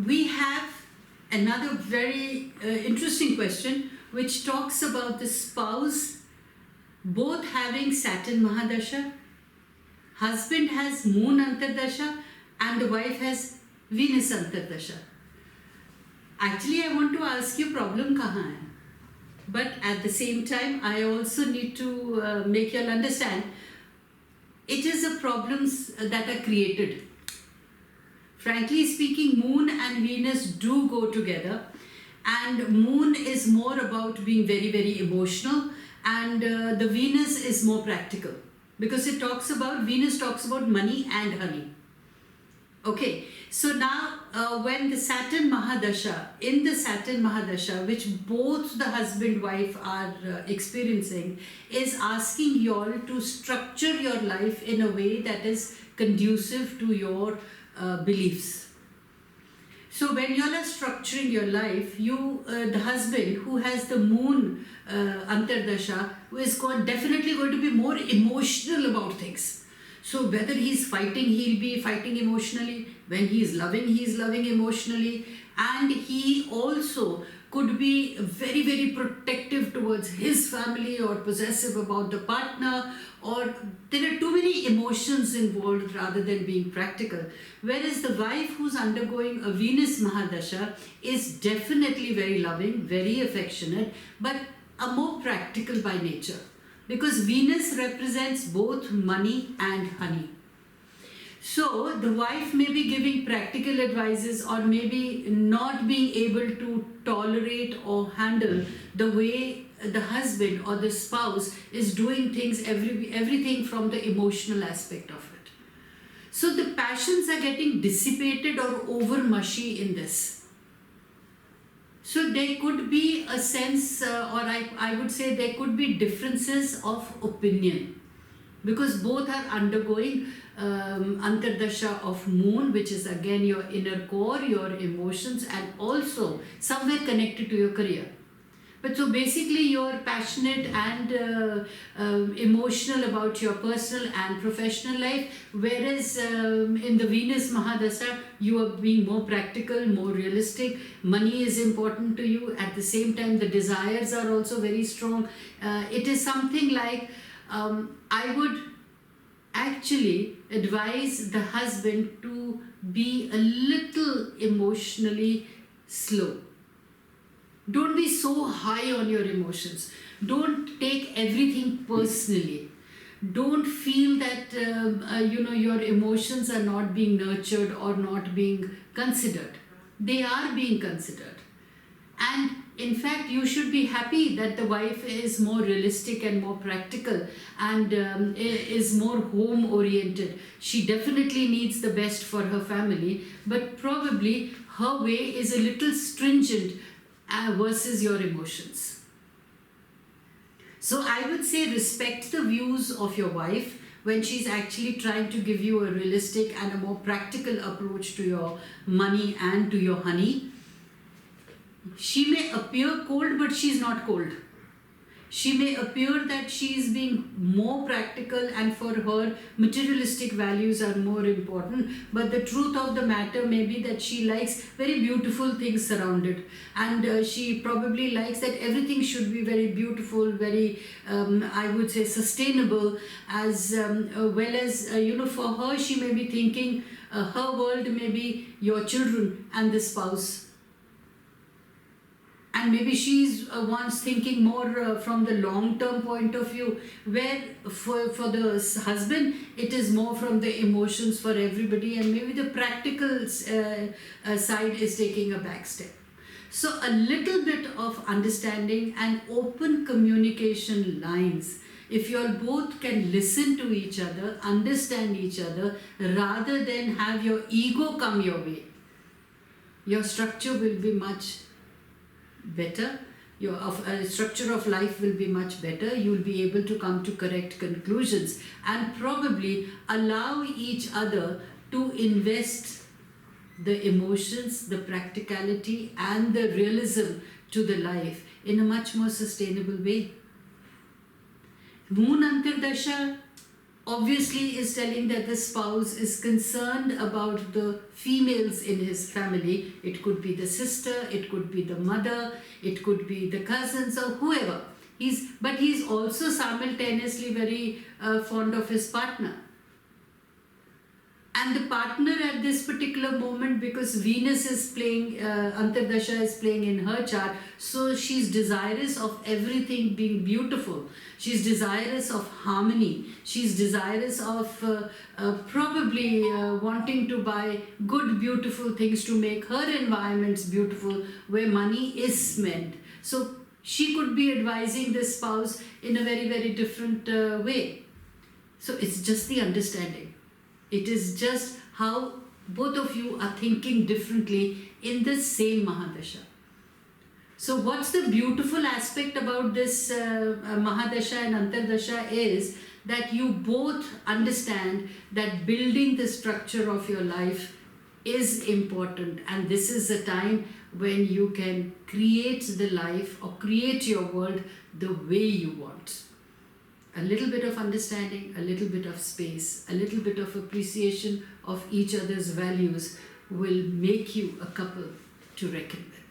we have another very interesting question which talks about the spouse both having Saturn Mahadasha, husband has Moon Antardasha and the wife has Venus Antardasha. Actually, I want to ask you, problem kahan hai? But at the same time, I also need to make you all understand, it is a problems that are created. Frankly speaking, Moon and Venus do go together, and Moon is more about being very, very emotional, and the Venus is more practical, because Venus talks about money and honey. Okay, so now when the Saturn Mahadasha, in the Saturn Mahadasha, which both the husband-wife are experiencing, is asking you all to structure your life in a way that is conducive to your beliefs. So when you all are structuring your life, the husband who has the Moon Antardasha is definitely going to be more emotional about things. So whether he's fighting, he'll be fighting emotionally. When he's loving emotionally. And he also could be very, very protective towards his family or possessive about the partner, or there are too many emotions involved rather than being practical. Whereas the wife who's undergoing a Venus Mahadasha is definitely very loving, very affectionate, but a more practical by nature. Because Venus represents both money and honey. So the wife may be giving practical advices or maybe not being able to tolerate or handle the way the husband or the spouse is doing things, everything from the emotional aspect of it. So the passions are getting dissipated or over mushy in this. So there could be a sense, or I would say there could be differences of opinion, because both are undergoing Antardasha of Moon, which is again your inner core, your emotions, and also somewhere connected to your career. But so basically you're passionate and emotional about your personal and professional life, whereas in the Venus Mahadasha, you are being more practical, more realistic. Money is important to you. At the same time, the desires are also very strong. It is something like, I would actually advise the husband to be a little emotionally slow. Don't be so high on your emotions. Don't take everything personally. Don't feel that your emotions are not being nurtured or not being considered. They are being considered. And in fact, you should be happy that the wife is more realistic and more practical and is more home-oriented. She definitely needs the best for her family, but probably her way is a little stringent versus your emotions. So I would say respect the views of your wife when she's actually trying to give you a realistic and a more practical approach to your money and to your honey. She may appear cold, but she's not cold. She may appear that she is being more practical and for her materialistic values are more important, but the truth of the matter may be that she likes very beautiful things surrounded, and she probably likes that everything should be very beautiful, very I would say sustainable, as well as for her she may be thinking her world may be your children and the spouse. And maybe she's once thinking more from the long-term point of view, where for the husband, it is more from the emotions for everybody, and maybe the practical side is taking a back step. So a little bit of understanding and open communication lines. If you all both can listen to each other, understand each other, rather than have your ego come your way, your structure will be much better. Your structure of life will be much better. You will be able to come to correct conclusions and probably allow each other to invest the emotions, the practicality and the realism to the life in a much more sustainable way. Moon Antardasha obviously is telling that the spouse is concerned about the females in his family. It could be the sister, it could be the mother, it could be the cousins or whoever. But he's also simultaneously very fond of his partner. And the partner at this particular moment, because Venus is playing, Antardasha is playing in her chart, so she's desirous of everything being beautiful. She's desirous of harmony. She's desirous of probably wanting to buy good, beautiful things to make her environments beautiful, where money is spent. So she could be advising the spouse in a very, very different way. So it's just the understanding. It is just how both of you are thinking differently in the same Mahadasha. So what's the beautiful aspect about this Mahadasha and Antardasha is that you both understand that building the structure of your life is important, and this is a time when you can create the life or create your world the way you want. A little bit of understanding, a little bit of space, a little bit of appreciation of each other's values will make you a couple to reckon with.